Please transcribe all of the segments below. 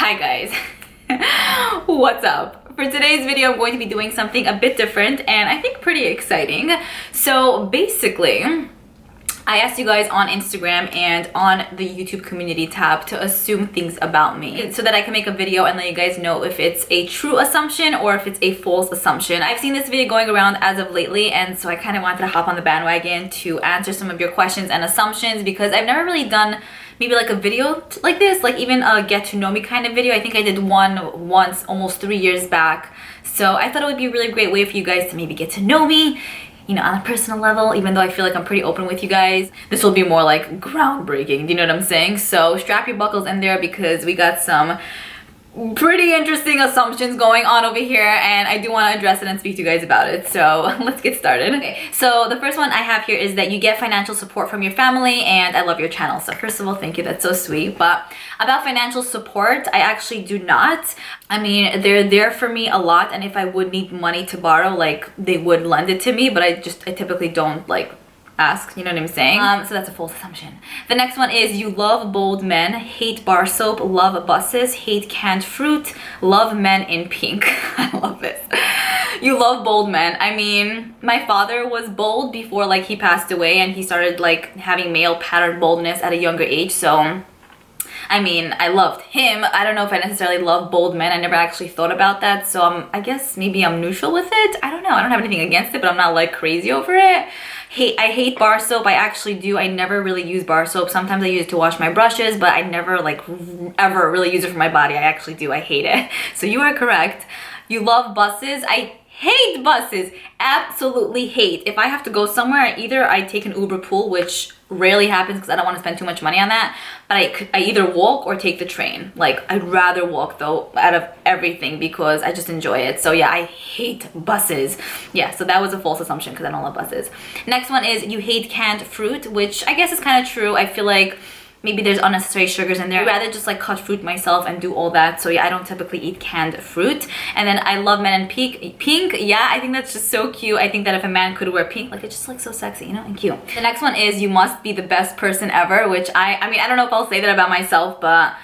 Hi guys. What's up? For today's video, I'm going to be doing something a bit different and I think pretty exciting. So basically, I asked you guys on Instagram and on the YouTube community tab to assume things about me so that I can make a video and let you guys know if it's a true assumption or if it's a false assumption. I've seen this video going around as of lately, and so I kind of wanted to hop on the bandwagon to answer some of your questions and assumptions because I've never really done maybe like a video like this, like even a get to know me kind of video. I think I did one once almost 3 years back. So I thought it would be a really great way for you guys to maybe get to know me, you know, on a personal level, even though I feel like I'm pretty open with you guys. This will be more like groundbreaking, do you know what I'm saying? So strap your buckles in there because we got some pretty interesting assumptions going on over here and I do want to address it and speak to you guys about it. So let's get started. Okay, so the first one I have here is that you get financial support from your family, and I love your channel. So first of all, thank you, that's so sweet. But about financial support, I actually do not. I mean, they're there for me a lot, and if I would need money to borrow, like they would lend it to me, but I typically don't like ask, you know what I'm saying? So that's a false assumption. The next one is you love bold men, hate bar soap, love buses, hate canned fruit, love men in pink. I love this. You love bold men. I mean, my father was bold before like he passed away, and he started like having male pattern boldness at a younger age. So I mean, I loved him. I don't know if I necessarily love bold men. I never actually thought about that. So I guess maybe I'm neutral with it. I don't know. I don't have anything against it, but I'm not like crazy over it. I hate bar soap. I actually do. I never really use bar soap. Sometimes I use it to wash my brushes, but I never like ever really use it for my body. I actually do. I hate it. So you are correct. You love buses. I hate buses. Absolutely hate. If I have to go somewhere, either I take an Uber pool, which rarely happens because I don't want to spend too much money on that, but I either walk or take the train. Like, I'd rather walk though out of everything because I just enjoy it. So yeah, I hate buses. Yeah, so that was a false assumption because I don't love buses. Next one is you hate canned fruit, which I guess is kind of true. I feel like maybe there's unnecessary sugars in there. I'd rather just like cut fruit myself and do all that. So yeah, I don't typically eat canned fruit. And then I love men in pink. Yeah, I think that's just so cute. I think that if a man could wear pink, like it's just like so sexy, you know, and cute. The next one is you must be the best person ever, which I mean, I don't know if I'll say that about myself, but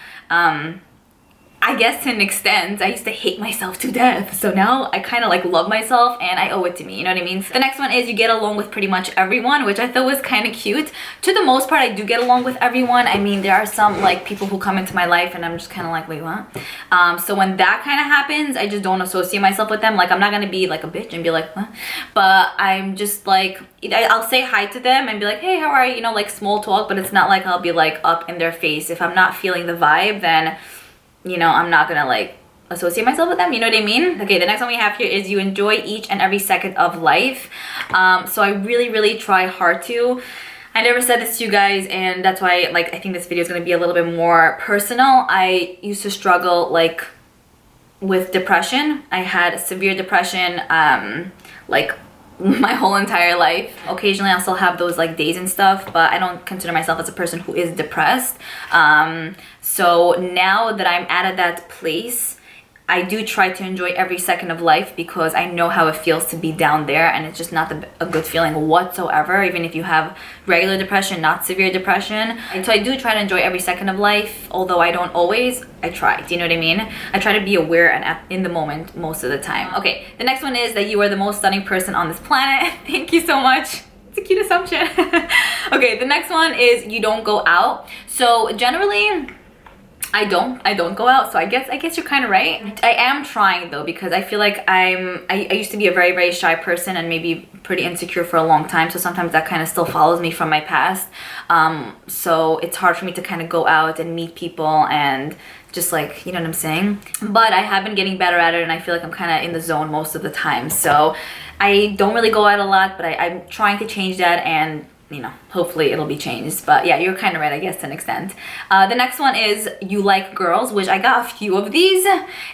I guess to an extent, I used to hate myself to death. So now I kind of like love myself and I owe it to me, you know what I mean? The next one is you get along with pretty much everyone, which I thought was kind of cute. To the most part, I do get along with everyone. I mean, there are some like people who come into my life and I'm just kind of like, wait, what? So when that kind of happens, I just don't associate myself with them. Like, I'm not gonna be like a bitch and be like, what? But I'm just like, I'll say hi to them and be like, hey, how are you? You know, like small talk, but it's not like I'll be like up in their face. If I'm not feeling the vibe, then you know, I'm not gonna like associate myself with them, you know what I mean? Okay, the next one we have here is you enjoy each and every second of life. So I really try hard to. I never said this to you guys, and that's why like I think this video is gonna be a little bit more personal. I used to struggle like with depression. I had severe depression like my whole entire life. Occasionally I'll still have those like days and stuff, but I don't consider myself as a person who is depressed. So now that I'm out of that place, I do try to enjoy every second of life because I know how it feels to be down there, and it's just not a good feeling whatsoever, even if you have regular depression, not severe depression. And so I do try to enjoy every second of life, although I don't always. I try, do you know what I mean? I try to be aware and in the moment most of the time. Okay, the next one is that you are the most stunning person on this planet. Thank you so much. It's a cute assumption. Okay, the next one is you don't go out. So generally, I don't go out, so I guess you're kind of right. I am trying though, because I feel like I used to be a very shy person and maybe pretty insecure for a long time, so sometimes that kind of still follows me from my past. So it's hard for me to kind of go out and meet people and just like, you know what I'm saying? But I have been getting better at it, and I feel like I'm kind of in the zone most of the time. So I don't really go out a lot, but I'm trying to change that, and you know, hopefully it'll be changed. But yeah, you're kind of right, I guess, to an extent. The next one is you like girls, which I got a few of these,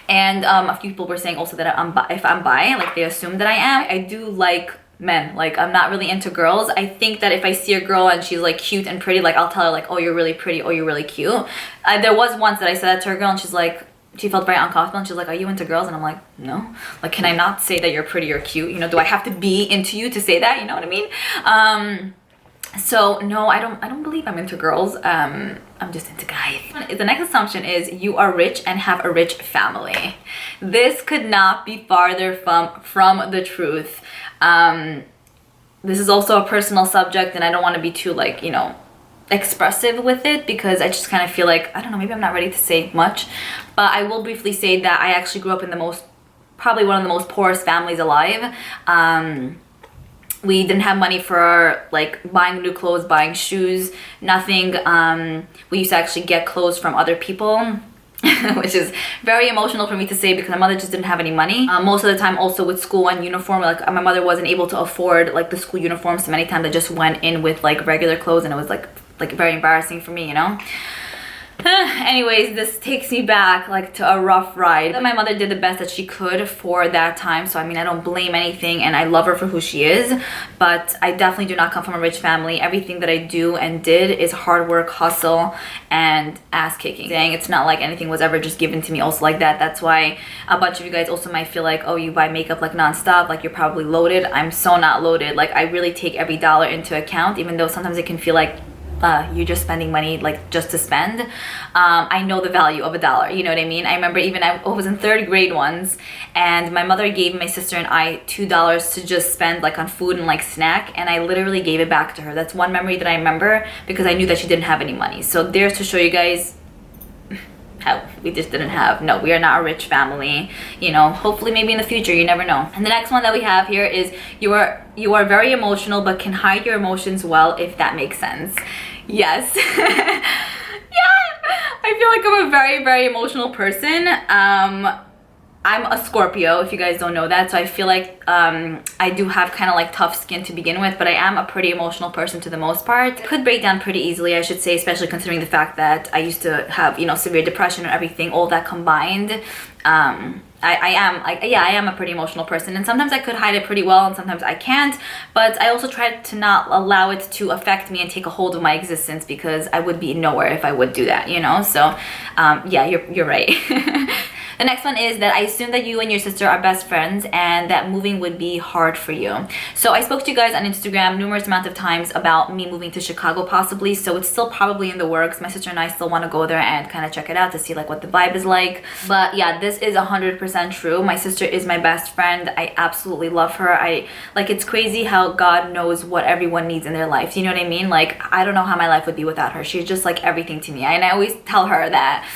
and a few people were saying also that if I'm bi, like they assume that I am. I do like men. Like, I'm not really into girls. I think that if I see a girl and she's like cute and pretty, like I'll tell her like, oh, you're really pretty, oh, you're really cute. There was once that I said that to a girl and she's like, she felt very uncomfortable and she's like, are you into girls? And I'm like, no. Like, can I not say that you're pretty or cute? You know, do I have to be into you to say that? You know what I mean? So no, I don't believe I'm into girls. I'm just into guys. The next assumption is you are rich and have a rich family. This could not be farther from the truth. This is also a personal subject, and I don't want to be too, like, you know, expressive with it, because I just kind of feel like, I don't know, maybe I'm not ready to say much, but I will briefly say that I actually grew up in probably one of the most poorest families alive. We didn't have money for like buying new clothes, buying shoes, nothing. We used to actually get clothes from other people, which is very emotional for me to say because my mother just didn't have any money. Most of the time also with school and uniform, like my mother wasn't able to afford like the school uniform, so many times I just went in with like regular clothes, and it was like very embarrassing for me, you know. Anyways, this takes me back like to a rough ride. My mother did the best that she could for that time, so I mean, I don't blame anything, and I love her for who she is, but I definitely do not come from a rich family. Everything that I do and did is hard work, hustle, and ass kicking. It's not like anything was ever just given to me also like that. That's why a bunch of you guys also might feel like, oh, you buy makeup like non-stop, like you're probably loaded. I'm so not loaded. Like I really take every dollar into account, even though sometimes it can feel like you're just spending money like just to spend. I know the value of a dollar, you know what I mean? I remember even I was in 3rd grade once, and my mother gave my sister and I $2 to just spend like on food and like snack, and I literally gave it back to her. That's one memory that I remember because I knew that she didn't have any money. So there's to show you guys how we just didn't have. No, we are not a rich family, you know. Hopefully maybe in the future, you never know. And the next one that we have here is you are very emotional but can hide your emotions well, if that makes sense. Yes. Yeah, I feel like I'm a very emotional person. I'm a Scorpio, if you guys don't know that, so I feel like I do have kind of like tough skin to begin with, but I am a pretty emotional person to the most part. Could break down pretty easily, I should say, especially considering the fact that I used to have, you know, severe depression and everything, all that combined. I am a pretty emotional person, and sometimes I could hide it pretty well and sometimes I can't, but I also try to not allow it to affect me and take a hold of my existence, because I would be nowhere if I would do that, you know. So yeah, you're right. The next one is that I assume that you and your sister are best friends and that moving would be hard for you. So I spoke to you guys on Instagram numerous amounts of times about me moving to Chicago possibly, so it's still probably in the works. My sister and I still want to go there and kind of check it out to see like what the vibe is like. But yeah, this is 100% true. My sister is my best friend. I absolutely love her. It's crazy how God knows what everyone needs in their life. You know what I mean? Like, I don't know how my life would be without her. She's just like everything to me. And I always tell her that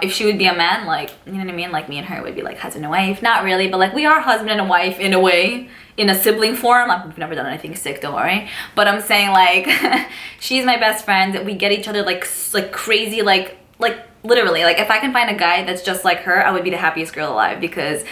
if she would be a man, like, you know what I mean? Like me and her would be like husband and wife. Not really, but like we are husband and wife in a way, in a sibling form. We've never done anything sick, don't worry. But I'm saying like she's my best friend. We get each other like crazy, like literally. Like if I can find a guy that's just like her, I would be the happiest girl alive, because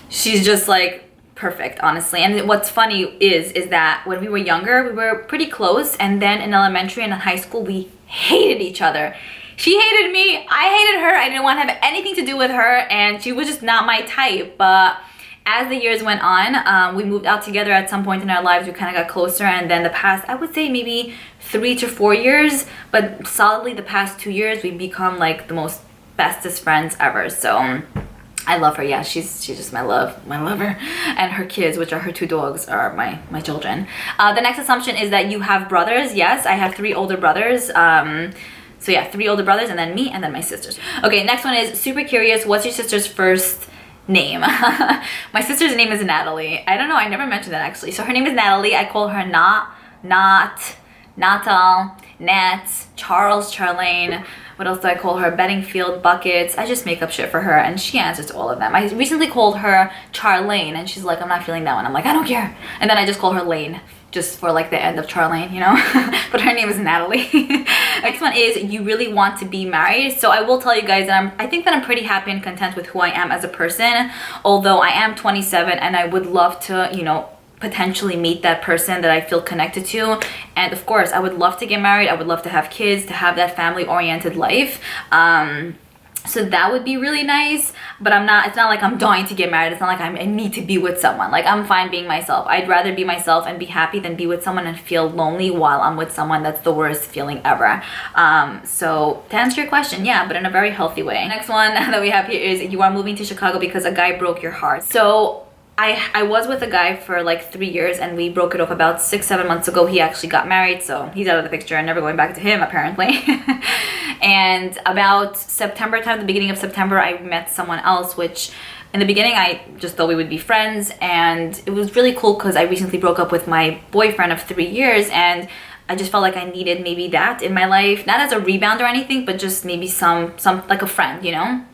she's just like perfect, honestly. And what's funny is that when we were younger, we were pretty close, and then in elementary and in high school, we hated each other. She hated me, I hated her, I didn't want to have anything to do with her, and she was just not my type. But as the years went on, we moved out together at some point in our lives. We kind of got closer, and then the past, I would say maybe 3 to 4 years, but solidly the past 2 years, we've become like the most bestest friends ever. So I love her. Yeah, she's just my lover. And her kids, which are her 2 dogs, are my children. The next assumption is that you have brothers. Yes, I have 3 older brothers. So yeah, 3 older brothers, and then me, and then my sisters. Okay, next one is super curious. What's your sister's first name? My sister's name is Natalie. I don't know, I never mentioned that actually. So her name is Natalie. I call her Natal, Nat, Charles, Charlene. What else do I call her? Beddingfield, Buckets. I just make up shit for her, and she answers to all of them. I recently called her Charlene, and she's like, I'm not feeling that one. I'm like, I don't care. And then I just call her Lane, just for like the end of Charlene, you know. But her name is Natalie. Next one is you really want to be married. So I will tell you guys that I think that I'm pretty happy and content with who I am as a person, although I am 27 and I would love to, you know, potentially meet that person that I feel connected to. And of course, I would love to get married. I would love to have kids, to have that family-oriented life. So that would be really nice, but it's not like I'm dying to get married. It's not like I need to be with someone. Like, I'm fine being myself. I'd rather be myself and be happy than be with someone and feel lonely while I'm with someone. That's the worst feeling ever. So to answer your question, yeah, but in a very healthy way. Next one that we have here is you are moving to Chicago because a guy broke your heart. So I was with a guy for like 3 years, and we broke it off about 6-7 months ago. He actually got married, so he's out of the picture and never going back to him apparently. And about September time, the beginning of September, I met someone else, which in the beginning I just thought we would be friends, and it was really cool because I recently broke up with my boyfriend of 3 years, and I just felt like I needed maybe that in my life, not as a rebound or anything, but just maybe some like a friend, you know.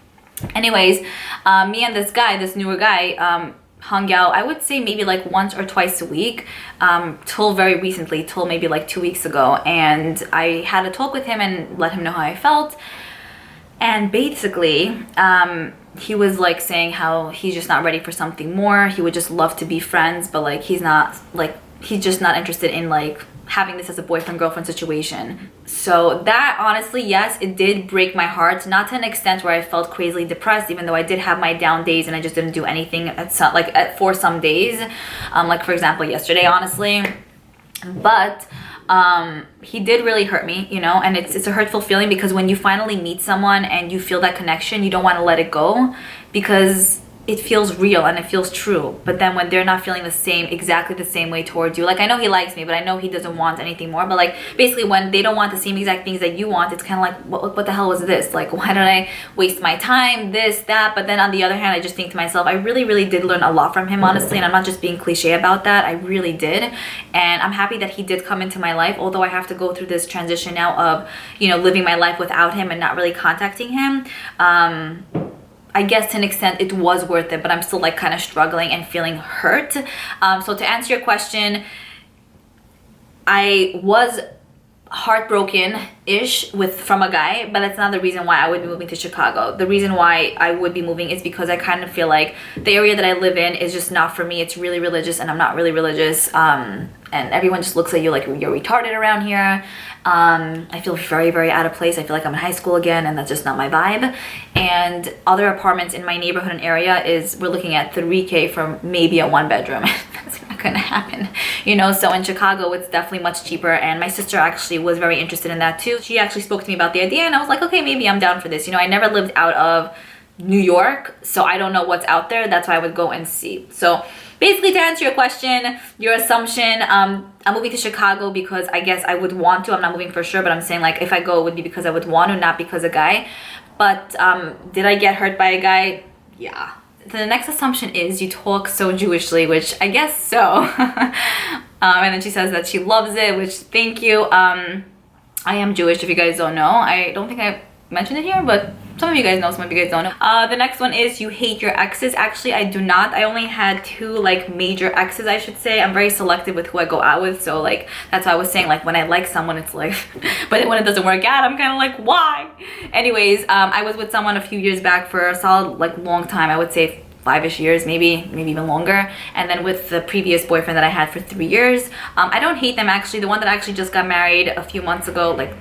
Anyways, me and this guy, this newer guy, hung out, I would say maybe like once or twice a week, till very recently, till maybe like 2 weeks ago. And I had a talk with him and let him know how I felt. And basically, he was like saying how he's just not ready for something more. He would just love to be friends, but like he's just not interested in like having this as a boyfriend-girlfriend situation. So that, honestly, yes, it did break my heart, not to an extent where I felt crazily depressed, even though I did have my down days and I just didn't do anything for some days, like for example yesterday, honestly. But he did really hurt me, you know, and it's a hurtful feeling, because when you finally meet someone and you feel that connection, you don't want to let it go, because it feels real and it feels true. But then when they're not feeling exactly the same way towards you, like I know he likes me, but I know he doesn't want anything more, but like basically when they don't want the same exact things that you want, it's kind of like, what the hell was this? Like, why did I waste my time, this, that? But then on the other hand, I just think to myself, I really did learn a lot from him, honestly, and I'm not just being cliche about that. I really did. And I'm happy that he did come into my life, although I have to go through this transition now of, you know, living my life without him and not really contacting him. I guess to an extent it was worth it, but I'm still like kind of struggling and feeling hurt. So to answer your question, I was heartbroken-ish from a guy, but that's not the reason why I would be moving to Chicago. The reason why I would be moving is because I kind of feel like the area that I live in is just not for me. It's really religious and I'm not really religious, and everyone just looks at you like you're retarded around here. I feel very out of place. I feel like I'm in high school again, and that's just not my vibe. And other apartments in my neighborhood and area we're looking at $3K for maybe a 1-bedroom. That's not gonna happen, you know. So in Chicago it's definitely much cheaper, and my sister actually was very interested in that too. She actually spoke to me about the idea, and I was like, okay, maybe I'm down for this. You know, I never lived out of New York, so I don't know what's out there. That's why I would go and see. So basically, to answer your question, your assumption, I'm moving to Chicago because I guess I would want to. I'm not moving for sure, but I'm saying like if I go, it would be because I would want to, not because a guy. But did I get hurt by a guy? Yeah. The next assumption is you talk so Jewishly, which I guess so. And then she says that she loves it, which thank you. I am Jewish, if you guys don't know. I don't think I mentioned it here, but some of you guys know, some of you guys don't know. The next one is you hate your exes. Actually, I do not. I only had 2 like major exes, I should say. I'm very selective with who I go out with, so like that's why I was saying like when I like someone it's like but when it doesn't work out, I'm kind of like, why? Anyways, I was with someone a few years back for a solid like long time. I would say 5-ish years, maybe even longer. And then with the previous boyfriend that I had for 3 years, I don't hate them actually. The one that actually just got married a few months ago, like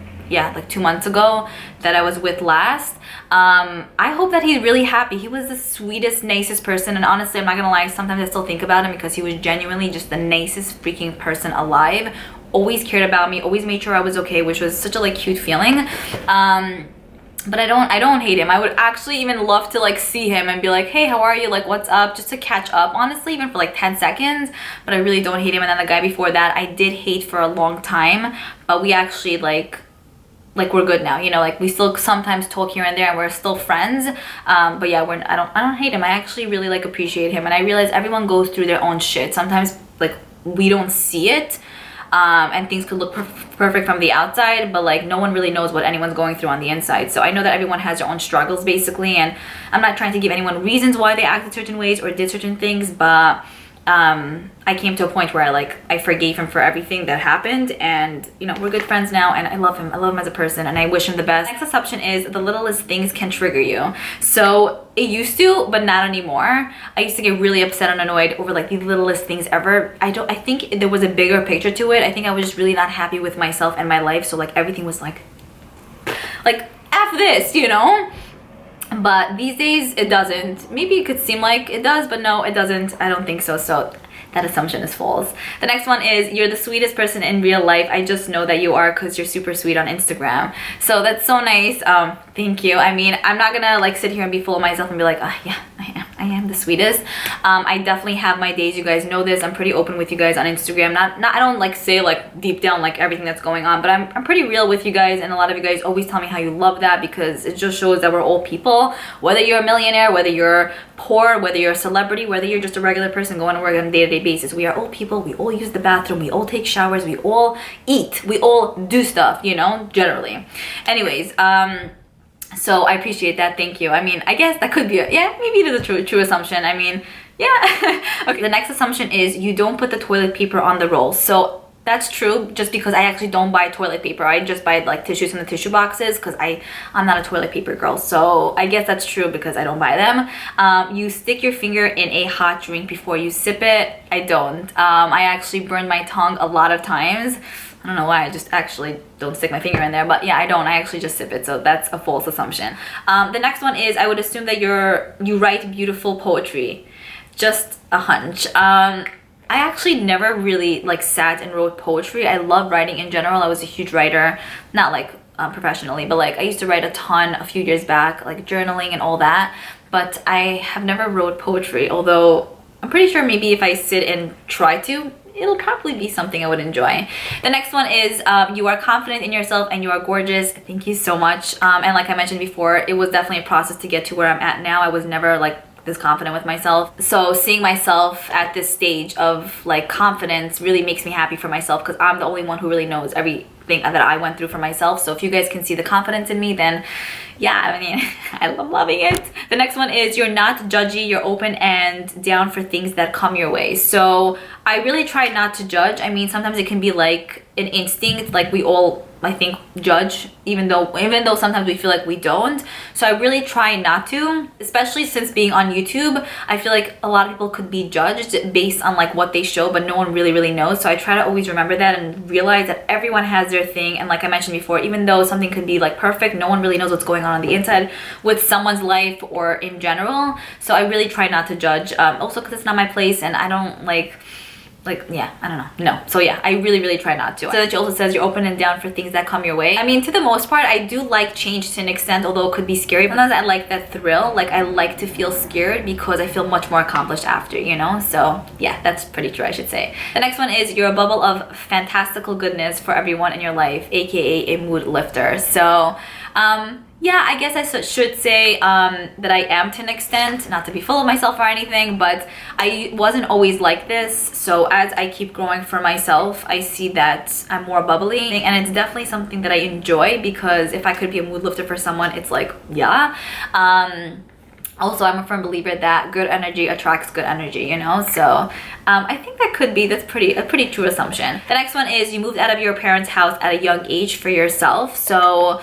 2 months ago, that I was with last, I hope that he's really happy. He was the sweetest, nicest person, and honestly, I'm not gonna lie, sometimes I still think about him because he was genuinely just the nicest freaking person alive. Always cared about me, always made sure I was okay, which was such a like cute feeling. But I don't hate him. I would actually even love to like see him and be like, hey, how are you? Like, what's up? Just to catch up, honestly, even for like 10 seconds. But I really don't hate him. And then the guy before that, I did hate for a long time, but we actually like we're good now, you know, like we still sometimes talk here and there and we're still friends. But yeah, I don't hate him. I actually really like appreciate him, and I realize everyone goes through their own shit. Sometimes like we don't see it, and things could look perfect from the outside, but like no one really knows what anyone's going through on the inside. So I know that everyone has their own struggles basically, and I'm not trying to give anyone reasons why they acted certain ways or did certain things, but I came to a point where I forgave him for everything that happened, and you know, we're good friends now, and I love him as a person, and I wish him the best. Next assumption is the littlest things can trigger you. So it used to, but not anymore. I used to get really upset and annoyed over like the littlest things ever. I think there was a bigger picture to it. I think I was just really not happy with myself and my life, so like everything was like F this, you know? But these days it doesn't. Maybe it could seem like it does, but no, it doesn't. I don't think so. So that assumption is false. The next one is you're the sweetest person in real life. I just know that you are because you're super sweet on Instagram. So that's so nice. Thank you. I mean, I'm not gonna like sit here and be full of myself and be like, oh yeah, I am. I am the sweetest. I definitely have my days, you guys know this. I'm pretty open with you guys on Instagram. I don't like say like deep down like everything that's going on, but I'm pretty real with you guys, and a lot of you guys always tell me how you love that because it just shows that we're all people. Whether you're a millionaire, whether you're poor, whether you're a celebrity, whether you're just a regular person going to work on a day-to-day basis, we are all people. We all use the bathroom, we all take showers, we all eat, we all do stuff, you know, generally. Anyways, so I appreciate that. Thank you. I mean, I guess that could be yeah, maybe it is a true assumption. I mean, yeah. Okay, the next assumption is you don't put the toilet paper on the roll. So that's true, just because I actually don't buy toilet paper. I just buy like tissues in the tissue boxes because I'm not a toilet paper girl. So I guess that's true because I don't buy them. You stick your finger in a hot drink before you sip it. I don't. I actually burned my tongue a lot of times. I don't know why, I just actually don't stick my finger in there, but yeah, I don't. I actually just sip it, so that's a false assumption. The next one is I would assume that you write beautiful poetry. Just a hunch. I actually never really like sat and wrote poetry. I love writing in general. I was a huge writer, not like professionally, but like I used to write a ton a few years back, like journaling and all that, but I have never wrote poetry, although I'm pretty sure maybe if I sit and try to, it'll probably be something I would enjoy. The next one is you are confident in yourself and you are gorgeous. Thank you so much. And like I mentioned before, it was definitely a process to get to where I'm at now. I was never like this confident with myself. So seeing myself at this stage of like confidence really makes me happy for myself because I'm the only one who really knows everything that I went through for myself. So if you guys can see the confidence in me, then yeah, I mean, I'm loving it. The next one is you're not judgy, you're open and down for things that come your way. So I really try not to judge. I mean, sometimes it can be like an instinct, like we all, I think, judge, even though sometimes we feel like we don't. So I really try not to, especially since being on YouTube, I feel like a lot of people could be judged based on like what they show, but no one really knows. So I try to always remember that and realize that everyone has their thing. And like I mentioned before, even though something could be like perfect, no one really knows what's going on the inside with someone's life or in general. So I really try not to judge, also because it's not my place and I don't like yeah, I don't know, no. So yeah, I really try not to. So that she also says you're open and down for things that come your way. I mean, to the most part, I do like change to an extent, although it could be scary. Sometimes I like that thrill. Like I like to feel scared because I feel much more accomplished after, you know? So yeah, that's pretty true, I should say. The next one is you're a bubble of fantastical goodness for everyone in your life, aka a mood lifter. So yeah, I guess I should say that I am to an extent, not to be full of myself or anything, but I wasn't always like this. So as I keep growing for myself, I see that I'm more bubbly, and it's definitely something that I enjoy because if I could be a mood lifter for someone, it's like, yeah. Also, I'm a firm believer that good energy attracts good energy, you know? So I think that's a pretty true assumption. The next one is you moved out of your parents' house at a young age for yourself. So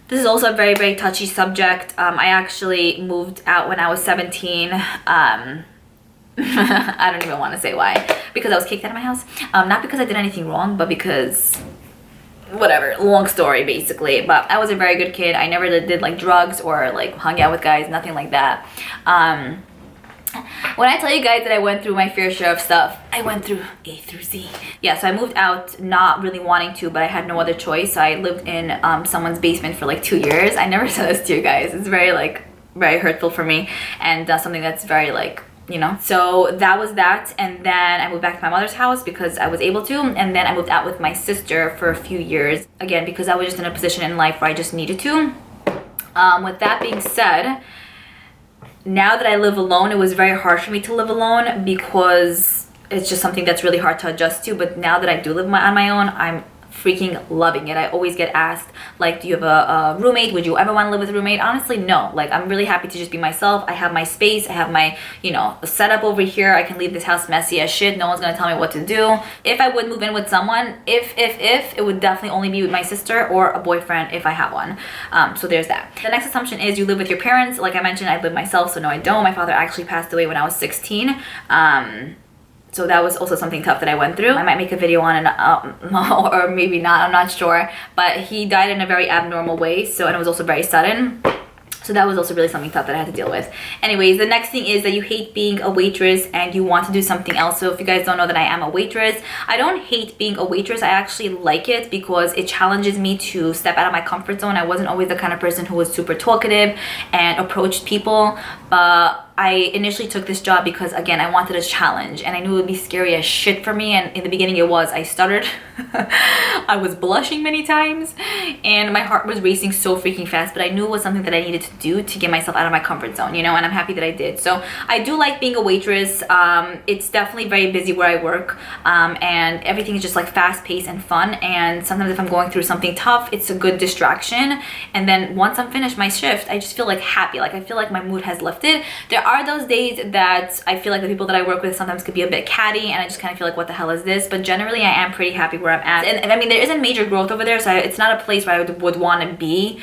this is also a very touchy subject. I actually moved out when I was 17. I don't even want to say why. Because I was kicked out of my house. Not because I did anything wrong, but because whatever, long story basically. But I was a very good kid. I never did like drugs or like hung out with guys, nothing like that. When I tell you guys that I went through my fair share of stuff, I went through A through Z. Yeah, so I moved out not really wanting to, but I had no other choice. So I lived in someone's basement for like 2 years. I never said this to you guys. It's very hurtful for me, and something that's very like, you know. So that was that, and then I moved back to my mother's house because I was able to, and then I moved out with my sister for a few years, again because I was just in a position in life where I just needed to. With that being said, now that I live alone, it was very hard for me to live alone because it's just something that's really hard to adjust to. But now that I do live on my own, I'm freaking loving it. I always get asked, like, do you have a roommate? Would you ever want to live with a roommate? Honestly, no. Like, I'm really happy to just be myself. I have my space. I have my, you know, setup over here. I can leave this house messy as shit. No one's gonna tell me what to do. If I would move in with someone, if it would definitely only be with my sister or a boyfriend if I have one. So there's that. The next assumption is you live with your parents. Like I mentioned, I live myself, so no, I don't. My father actually passed away when I was 16. So that was also something tough that I went through. I might make a video on it, or maybe not, I'm not sure. But he died in a very abnormal way, so, and it was also very sudden. So that was also really something tough that I had to deal with. Anyways, the next thing is that you hate being a waitress and you want to do something else. So if you guys don't know that I am a waitress, I don't hate being a waitress. I actually like it because it challenges me to step out of my comfort zone. I wasn't always the kind of person who was super talkative and approached people, but I initially took this job because, again, I wanted a challenge and I knew it would be scary as shit for me. And in the beginning it was. I stuttered. I was blushing many times and my heart was racing so freaking fast, but I knew it was something that I needed to do to get myself out of my comfort zone, you know, and I'm happy that I did. So I do like being a waitress. It's definitely very busy where I work, and everything is just like fast paced and fun. And sometimes if I'm going through something tough, it's a good distraction. And then once I'm finished my shift, I just feel like happy. Like I feel like my mood has lifted. There are those days that I feel like the people that I work with sometimes could be a bit catty and I just kind of feel like, what the hell is this? But generally I am pretty happy where I'm at. And I mean, there isn't major growth over there, so it's not a place where I would want to be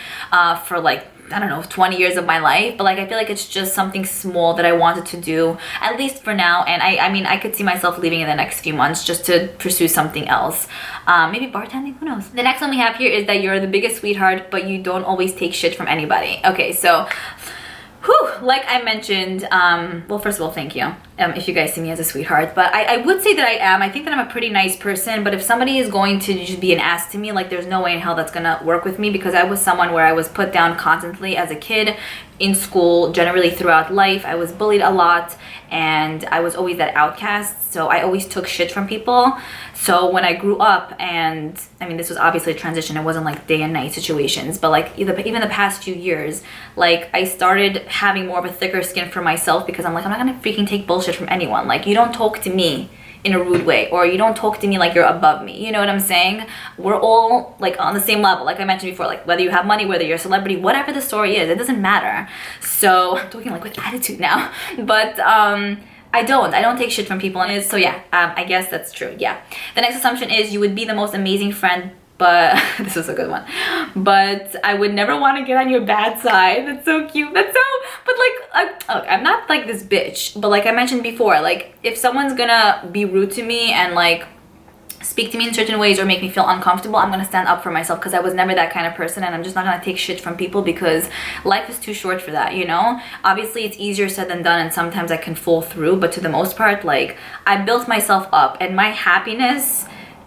for like, I don't know, 20 years of my life, but like I feel like it's just something small that I wanted to do, at least for now. And I mean, I could see myself leaving in the next few months just to pursue something else. Maybe bartending, who knows. The next one we have here is that you're the biggest sweetheart, but you don't always take shit from anybody. Okay, so whew, like I mentioned, well, first of all, thank you if you guys see me as a sweetheart, but I would say that I am. I think that I'm a pretty nice person, but if somebody is going to just be an ass to me, like there's no way in hell that's gonna work with me, because I was someone where I was put down constantly as a kid, in school, generally throughout life. I was bullied a lot and I was always that outcast, so I always took shit from people. So when I grew up, and I mean, this was obviously a transition, it wasn't like day and night situations, but like even the past few years, like I started having more of a thicker skin for myself, because I'm like, I'm not gonna freaking take bullshit from anyone. Like, you don't talk to me in a rude way, or you don't talk to me like you're above me, you know what I'm saying? We're all like on the same level, like I mentioned before, like whether you have money, whether you're a celebrity, whatever the story is, it doesn't matter. So I'm talking like with attitude now, but I don't take shit from people. And so yeah, I guess that's true. Yeah, the next assumption is you would be the most amazing friend, but this is a good one, but I would never want to get on your bad side. That's so cute. That's so, but like, look, I'm not like this bitch, but like I mentioned before, like if someone's gonna be rude to me and like speak to me in certain ways or make me feel uncomfortable, I'm gonna stand up for myself, because I was never that kind of person, and I'm just not gonna take shit from people, because life is too short for that, you know? Obviously it's easier said than done, and sometimes I can fall through, but to the most part, like I built myself up, and my happiness,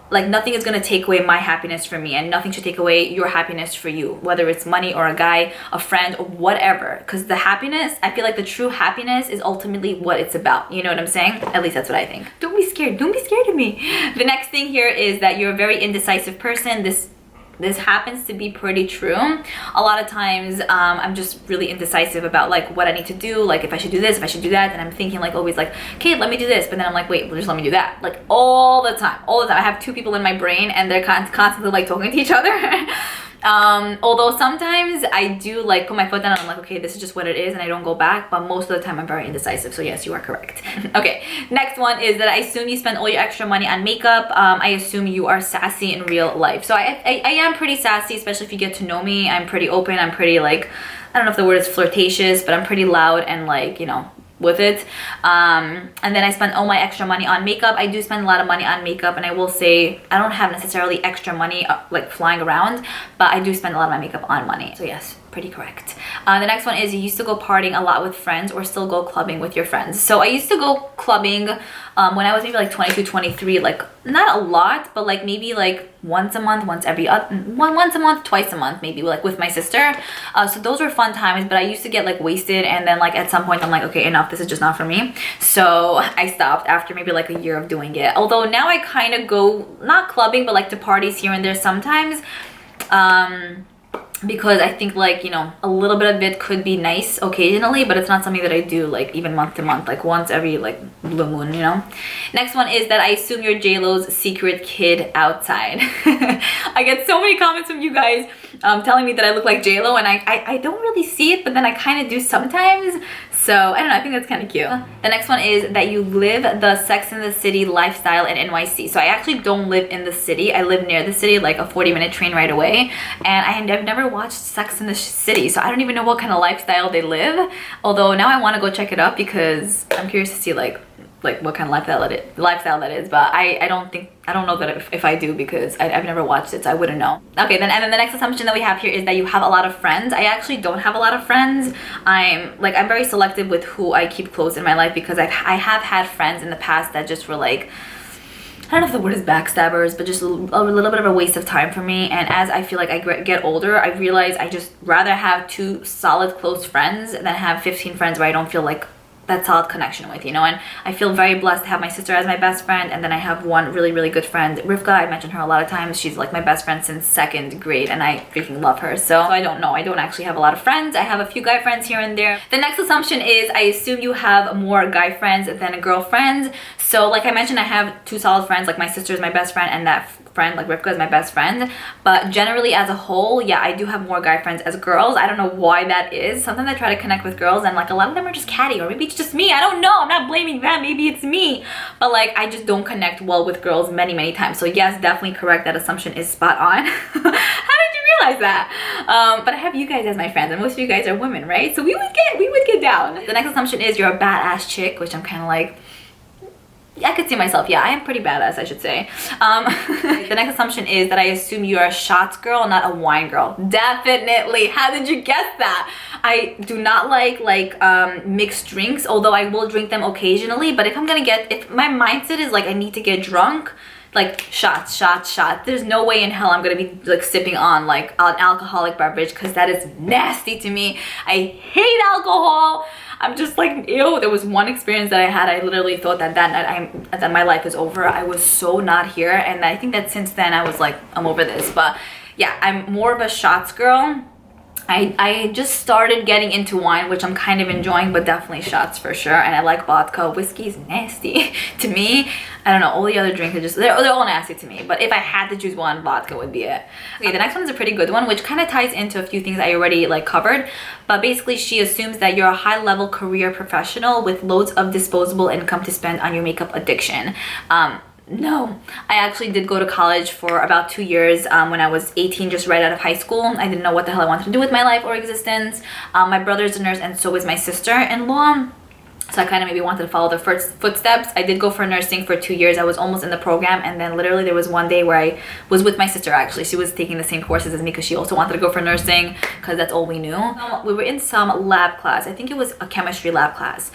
like nothing is gonna take away my happiness from me, and nothing should take away your happiness for you, whether it's money or a guy, a friend, or whatever. Because the happiness, I feel like the true happiness is ultimately what it's about. You know what I'm saying? At least that's what I think. Don't be scared. Don't be scared of me. The next thing here is that you're a very indecisive person. This happens to be pretty true. A lot of times I'm just really indecisive about like what I need to do, like if I should do this, if I should do that, and I'm thinking like always like, okay, let me do this, but then I'm like, wait, well, just let me do that, like all the time. I have two people in my brain and they're constantly like talking to each other. Although sometimes I do like put my foot down and I'm like, okay, this is just what it is, and I don't go back, but most of the time I'm very indecisive. So yes, you are correct. Okay, next one is that I assume you spend all your extra money on makeup. I assume you are sassy in real life. So I am pretty sassy, especially if you get to know me. I'm pretty open, I'm pretty like, I don't know if the word is flirtatious, but I'm pretty loud and like, you know, with it. And then I spend all my extra money on makeup. I do spend a lot of money on makeup, and I will say I don't have necessarily extra money like flying around, but I do spend a lot of my makeup on money. So yes, pretty correct. The next one is you used to go partying a lot with friends or still go clubbing with your friends. So I used to go clubbing when I was maybe like 22, 23, like not a lot, but like maybe like once a month, once a month, twice a month, maybe like with my sister. So those were fun times, but I used to get like wasted, and then like at some point I'm like, okay, enough, this is just not for me. So I stopped after maybe like a year of doing it. Although now I kind of go, not clubbing, but like to parties here and there sometimes. Because I think like, you know, a little bit of it could be nice occasionally, but it's not something that I do like even month to month, like once every like blue moon, you know. Next one is that I assume you're J-Lo's secret kid outside. I get so many comments from you guys telling me that I look like J-Lo, and I don't really see it, but then I kind of do sometimes. So I don't know, I think that's kind of cute. The next one is that you live the Sex and the City lifestyle in NYC. So I actually don't live in the city. I live near the city, like a 40-minute train ride away. And I've never watched Sex and the City, so I don't even know what kind of lifestyle they live. Although now I want to go check it out, because I'm curious to see like what kind of lifestyle that is, but I don't know that if I do, because I've never watched it, so I wouldn't know. Okay, then the next assumption that we have here is that you have a lot of friends. I actually don't have a lot of friends. I'm very selective with who I keep close in my life, because I have had friends in the past that just were like, I don't know if the word is backstabbers, but just a little bit of a waste of time for me. And as I feel like I get older, I realize I just rather have 2 solid close friends than have 15 friends where I don't feel like that solid connection with, you know. And I feel very blessed to have my sister as my best friend, and then I have one really good friend, Rivka. I mentioned her a lot of times. She's like my best friend since 2nd grade, and I freaking love her. So I don't know, I don't actually have a lot of friends. I have a few guy friends here and there. The next assumption is I assume you have more guy friends than girlfriends. So like I mentioned, I have 2 solid friends, like my sister is my best friend, and that friend like Rivka is my best friend. But generally as a whole, yeah, I do have more guy friends as girls. I don't know why that is. Sometimes I try to connect with girls and like a lot of them are just catty, or maybe it's just me. I don't know, I'm not blaming them, maybe it's me, but like I just don't connect well with girls many times. So yes, definitely correct, that assumption is spot on. How did you realize that? But I have you guys as my friends, and most of you guys are women, right? So we would get down. The next assumption is you're a badass chick, which I'm kind of like, I could see myself, yeah, I am pretty badass, I should say. The next assumption is that I assume you're a shots girl, not a wine girl. Definitely. How did you guess that? I do not like mixed drinks, although I will drink them occasionally. But if my mindset is like I need to get drunk, like shots. There's no way in hell I'm gonna be like sipping on like an alcoholic beverage, because that is nasty to me. I hate alcohol. I'm just like, ew. There was one experience that I had, I literally thought that that my life is over. I was so not here, and I think that since then I was like, I'm over this. But yeah, I'm more of a shots girl. I just started getting into wine, which I'm kind of enjoying, but definitely shots for sure. And I like vodka. Whiskey is nasty to me. I don't know, all the other drinks are just, they're all nasty to me. But if I had to choose one, vodka would be it. Okay, the next one is a pretty good one, which kind of ties into a few things I already like covered. But basically she assumes that you're a high-level career professional with loads of disposable income to spend on your makeup addiction. No, I actually did go to college for about 2 years when I was 18, just right out of high school. I didn't know what the hell I wanted to do with my life or existence. My brother's a nurse, and so is my sister-in-law. So I kind of maybe wanted to follow their footsteps. I did go for nursing for 2 years. I was almost in the program, and then literally there was one day where I was with my sister actually. She was taking the same courses as me because she also wanted to go for nursing, because that's all we knew. We were in some lab class. I think it was a chemistry lab class.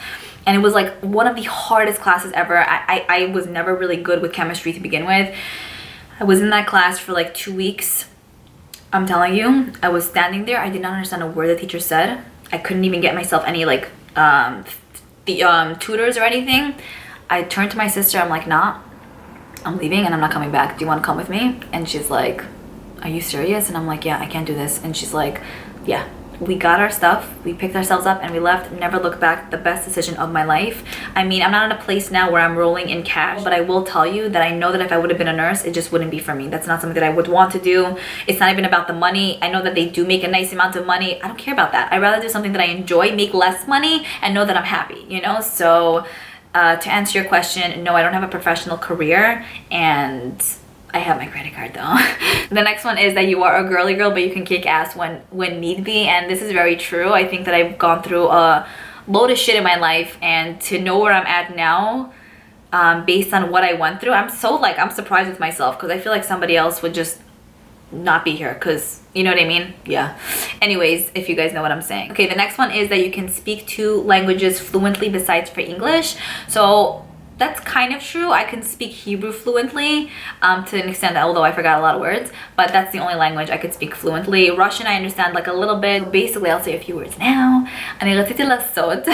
And it was like one of the hardest classes ever. I was never really good with chemistry to begin with. I was in that class for like 2 weeks. I'm telling you, I was standing there. I did not understand a word the teacher said. I couldn't even get myself any like tutors or anything. I turned to my sister. I'm like, nah, I'm leaving and I'm not coming back. Do you want to come with me? And she's like, are you serious? And I'm like, yeah, I can't do this. And she's like, yeah. We got our stuff, we picked ourselves up, and we left. Never looked back. The best decision of my life. I mean, I'm not in a place now where I'm rolling in cash, but I will tell you that I know that if I would have been a nurse, it just wouldn't be for me. That's not something that I would want to do. It's not even about the money. I know that they do make a nice amount of money. I don't care about that. I'd rather do something that I enjoy, make less money, and know that I'm happy, you know? So to answer your question, no, I don't have a professional career, and I have my credit card though. The next one is that you are a girly girl, but you can kick ass when need be. And this is very true. I think that I've gone through a load of shit in my life, and to know where I'm at now, based on what I went through, I'm surprised with myself, because I feel like somebody else would just not be here, because you know what I mean? Yeah. Anyways, if you guys know what I'm saying. Okay, the next one is that you can speak 2 languages fluently besides for English. So that's kind of true. I can speak Hebrew fluently to an extent, although I forgot a lot of words, but that's the only language I could speak fluently. Russian I understand like a little bit. Basically, I'll say a few words now. אני רציתי לעשות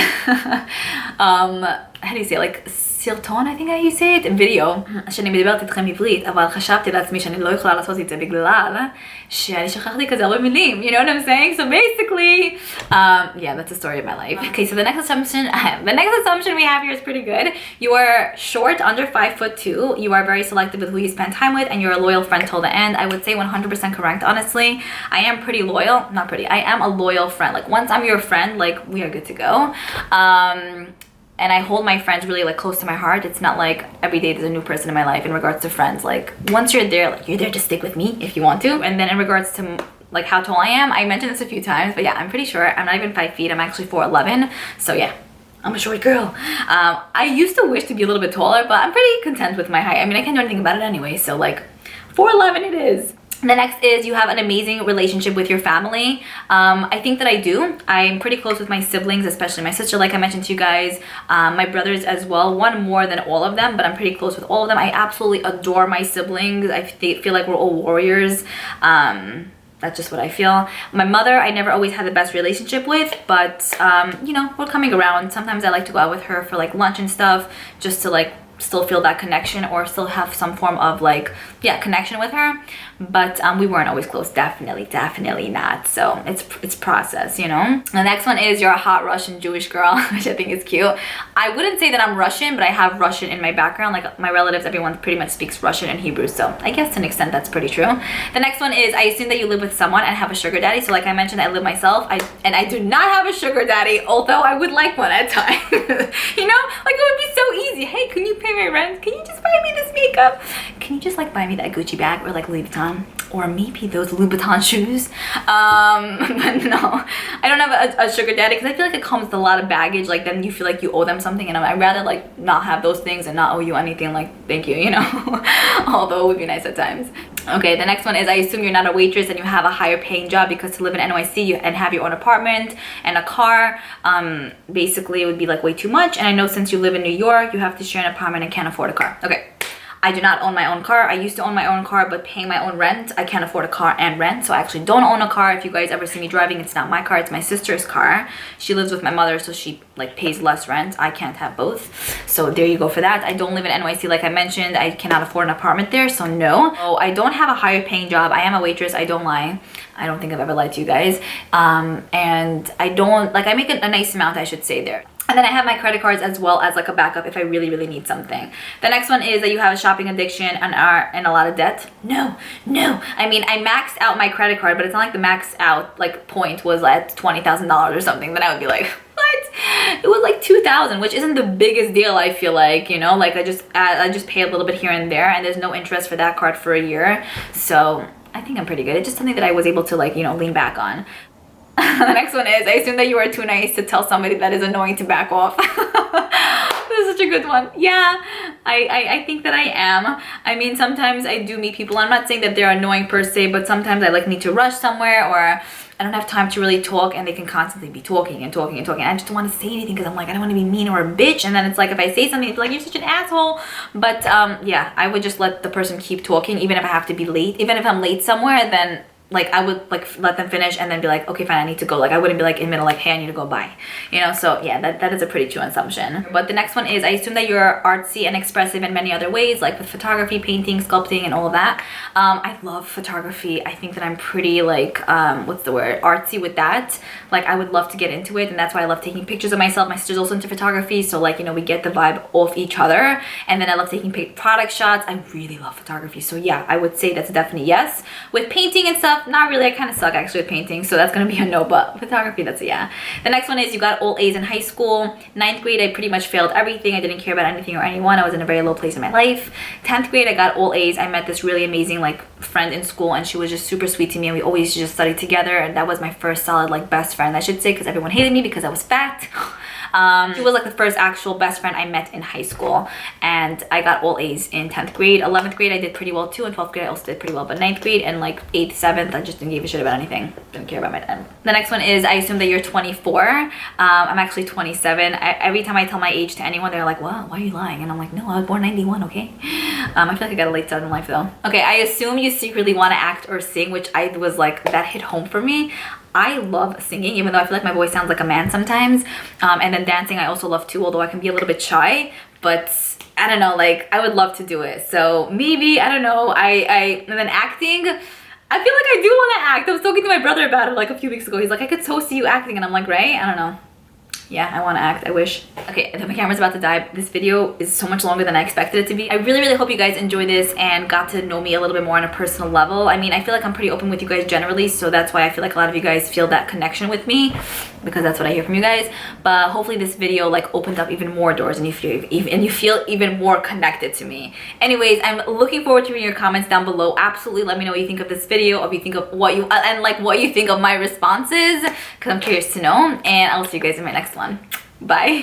how do you say, like סרטון, I think how you say it, video, שאני מדברת איתכם עברית, אבל חשבתי לעצמי שאני לא יכולה לעשות את זה בגלל שאני שכחתי כזה הרבה מילים, you know what I'm saying? So basically, yeah, that's the story of my life. Okay, so the next assumption we have here is pretty good. You are short, under 5'2". You are very selective with who you spend time with, and you're a loyal friend till the end. I would say 100% correct, honestly. I am pretty loyal, not pretty, I am a loyal friend. Like once I'm your friend, like we are good to go. And I hold my friends really like close to my heart. It's not like every day there's a new person in my life in regards to friends. Like once you're there, like you're there to stick with me if you want to. And then in regards to like how tall I am, I mentioned this a few times, but yeah, I'm pretty sure I'm not even 5 feet. I'm actually 4'11". So yeah, I'm a short girl. I used to wish to be a little bit taller, but I'm pretty content with my height. I mean, I can't do anything about it anyway, so like 4'11" it is. The next is you have an amazing relationship with your family. I think that I do. I'm pretty close with my siblings, especially my sister, like I mentioned to you guys. My brothers as well, one more than all of them, but I'm pretty close with all of them. I absolutely adore my siblings. I feel like we're all warriors. That's just what I feel. My mother, I never always had the best relationship with, but you know, we're coming around. Sometimes I like to go out with her for like lunch and stuff, just to like still feel that connection or still have some form of like, yeah, connection with her. But we weren't always close. Definitely not. So it's process, you know. The next one is you're a hot Russian Jewish girl, which I think is cute. I wouldn't say that I'm Russian, but I have Russian in my background. Like my relatives, everyone pretty much speaks Russian and Hebrew, so I guess to an extent that's pretty true. The next one is I assume that you live with someone and have a sugar daddy. So like I mentioned, I live myself. I do not have a sugar daddy, although I would like one at times. You know, like it would be so easy. Hey, can you pay my rent? Can you just buy me this makeup? Can you just like buy me that Gucci bag or like Louis Vuitton? Or maybe those Louis Vuitton shoes. But no, I don't have a sugar daddy because I feel like it comes with a lot of baggage. Like then you feel like you owe them something, and I'd rather like not have those things and not owe you anything. Like thank you, you know. Although it would be nice at times. Okay, the next one is I assume you're not a waitress and you have a higher paying job, because to live in NYC and have your own apartment and a car, basically it would be like way too much. And I know since you live in New York, you have to share an apartment and can't afford a car. Okay. I do not own my own car. I used to own my own car, but paying my own rent, I can't afford a car and rent. So I actually don't own a car. If you guys ever see me driving, it's not my car, it's my sister's car. She lives with my mother, so she like pays less rent. I can't have both. So there you go for that. I don't live in NYC, like I mentioned. I cannot afford an apartment there, so no. So I don't have a higher paying job. I am a waitress, I don't lie. I don't think I've ever lied to you guys. And I don't, like I make a nice amount, I should say there. And then I have my credit cards as well as like a backup if I really need something. The next one is that you have a shopping addiction and are in a lot of debt. No. I mean, I maxed out my credit card, but it's not like the max out like point was like $20,000 or something. Then I would be like, what? It was like $2,000, which isn't the biggest deal, I feel like, you know, like I just pay a little bit here and there, and there's no interest for that card for a year. So I think I'm pretty good. It's just something that I was able to like, you know, lean back on. The next one is I assume that you are too nice to tell somebody that is annoying to back off. This is such a good one. Yeah, I think that I am. I mean, sometimes I do meet people. I'm not saying that they're annoying per se, but sometimes I like need to rush somewhere, or I don't have time to really talk, and they can constantly be talking. I just don't want to say anything because I'm like, I don't want to be mean or a bitch. And then it's like if I say something, it's like, you're such an asshole. But yeah, I would just let the person keep talking, even if I have to be late. Even if I'm late somewhere, then like I would like let them finish and then be like, okay, fine, I need to go. Like I wouldn't be like in the middle like, hey, I need to go, bye, you know. So yeah, that is a pretty true assumption. But the next one is I assume that you're artsy and expressive in many other ways, like with photography, painting, sculpting, and all of that. I love photography. I think that I'm pretty like what's the word, artsy with that. Like I would love to get into it, and that's why I love taking pictures of myself. My sister's also into photography, so like, you know, we get the vibe off each other. And then I love taking product shots. I really love photography, so yeah, I would say that's definitely yes. With painting and stuff, not really. I kind of suck actually with painting, so that's gonna be a no. But photography, that's a yeah. The next one is you got all A's in high school. 9th grade, I pretty much failed everything. I didn't care about anything or anyone. I was in a very low place in my life. 10th grade, I got all A's. I met this really amazing like friend in school, and she was just super sweet to me, and we always just studied together, and that was my first solid like best friend, I should say, because everyone hated me because I was fat. She was like the first actual best friend I met in high school, and I got all A's in 10th grade. 11th grade I did pretty well too, and 12th grade I also did pretty well, but 9th grade and like 8th, 7th I just didn't give a shit about anything. Didn't care about my dad. The next one is I assume that you're 24. I'm actually 27. Every time I tell my age to anyone, they're like, well, why are you lying? And I'm like, no, I was born 91, okay? I feel like I got a late start in life though. Okay, I assume you secretly want to act or sing, which I was like, that hit home for me. I love singing, even though I feel like my voice sounds like a man sometimes. And then dancing I also love too, although I can be a little bit shy. But I don't know, like I would love to do it. So maybe, I don't know, and then acting, I feel like I do want to act. I was talking to my brother about it like a few weeks ago. He's like, I could so see you acting, and I'm like, right? I don't know. Yeah, I want to act, I wish. Okay, my camera's about to die. This video is so much longer than I expected it to be. I really hope you guys enjoyed this and got to know me a little bit more on a personal level. I mean, I feel like I'm pretty open with you guys generally, so that's why I feel like a lot of you guys feel that connection with me, because that's what I hear from you guys. But hopefully this video like opened up even more doors, and you feel even more connected to me. Anyways, I'm looking forward to reading your comments down below. Absolutely let me know what you think of this video, or if you think of what you what you think of my responses, because I'm curious to know. And I'll see you guys in my next one. Bye.